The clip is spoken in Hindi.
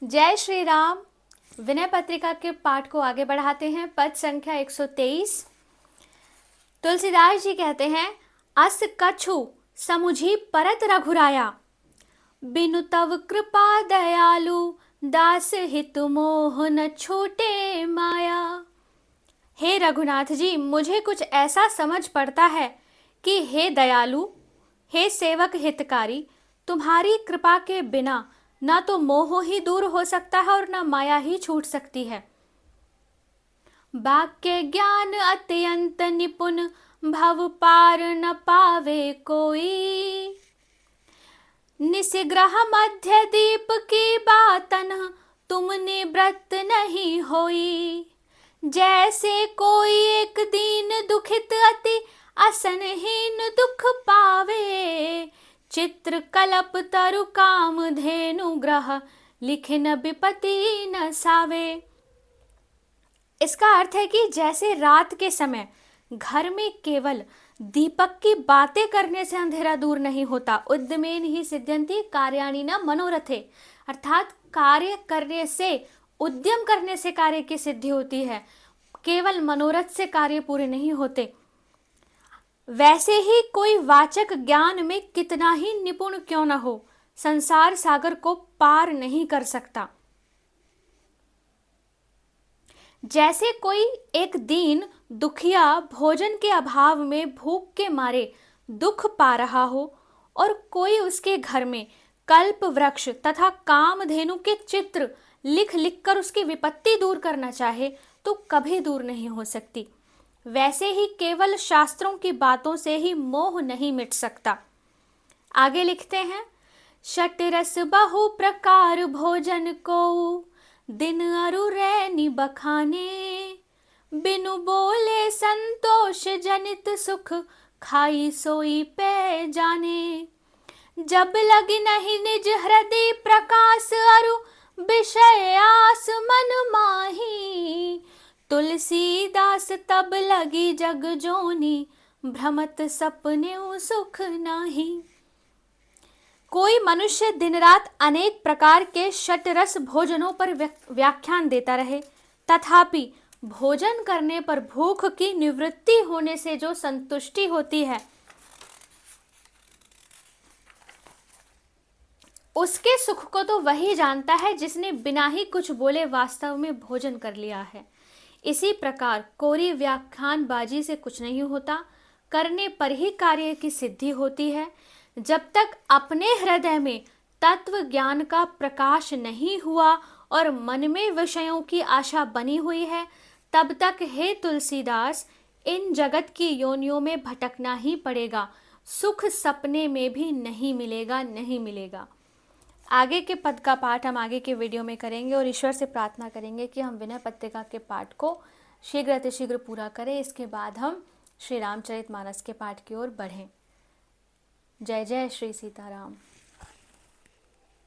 जय श्री राम। विनय पत्रिका के पाठ को आगे बढ़ाते हैं। पद संख्या 123। तुलसीदास जी कहते हैं, अस कछु समुझी परत रघुराया, बिनु तव कृपा दयालु, दास हित मोह न छूटे माया। हे रघुनाथ जी, मुझे कुछ ऐसा समझ पड़ता है कि हे दयालु, हे सेवक हितकारी, तुम्हारी कृपा के बिना ना तो मोह ही दूर हो सकता है और ना माया ही छूट सकती है। वाक्य ज्ञान अत्यंत निपुण, भव पार न पावे कोई। निसिग्रह मध्य दीप की बातन, तुमने व्रत नहीं होई। जैसे कोई एक दीन दुखित अति, असनहीन दुख पावे। चित्र कलप तरु काम धेनु ग्रह, लिखे न विपति न सावे। इसका अर्थ है कि जैसे रात के समय घर में केवल दीपक की बातें करने से अंधेरा दूर नहीं होता, उद्यमेन ही सिद्ध्यन्ति कार्याणि न मनोरथे, अर्थात कार्य करने से, उद्यम करने से कार्य की सिद्धि होती है, केवल मनोरथ से कार्य पूरे नहीं होते। वैसे ही कोई वाचक ज्ञान में कितना ही निपुण क्यों न हो, संसार सागर को पार नहीं कर सकता। जैसे कोई एक दीन दुखिया भोजन के अभाव में भूख के मारे दुख पा रहा हो और कोई उसके घर में कल्प वृक्ष तथा कामधेनु के चित्र लिख लिख कर उसकी विपत्ति दूर करना चाहे तो कभी दूर नहीं हो सकती। वैसे ही केवल शास्त्रों की बातों से ही मोह नहीं मिट सकता। आगे लिखते हैं, षटरस बहु प्रकार भोजन को, दिन अरु रैनी बखाने। बिनु बोले संतोष जनित सुख, खाई सोई पे जाने। जब लगी नहीं निज हृदय प्रकाश, अरु विषय आस मन माही। तुलसीदास तब लगी जग जोनी, भ्रमत सपने सुख नाही। कोई मनुष्य दिन रात अनेक प्रकार के षटरस भोजनों पर व्याख्यान देता रहे, तथापि भोजन करने पर भूख की निवृत्ति होने से जो संतुष्टि होती है, उसके सुख को तो वही जानता है जिसने बिना ही कुछ बोले वास्तव में भोजन कर लिया है। इसी प्रकार कोरी व्याख्यानबाजी से कुछ नहीं होता, करने पर ही कार्य की सिद्धि होती है। जब तक अपने हृदय में तत्व ज्ञान का प्रकाश नहीं हुआ और मन में विषयों की आशा बनी हुई है, तब तक हे तुलसीदास, इन जगत की योनियों में भटकना ही पड़ेगा। सुख सपने में भी नहीं मिलेगा, नहीं मिलेगा। आगे के पद का पाठ हम आगे के वीडियो में करेंगे और ईश्वर से प्रार्थना करेंगे कि हम विनय पत्रिका के पाठ को शीघ्र अतिशीघ्र पूरा करें। इसके बाद हम श्री रामचरितमानस के पाठ की ओर बढ़ें। जय जय श्री सीताराम।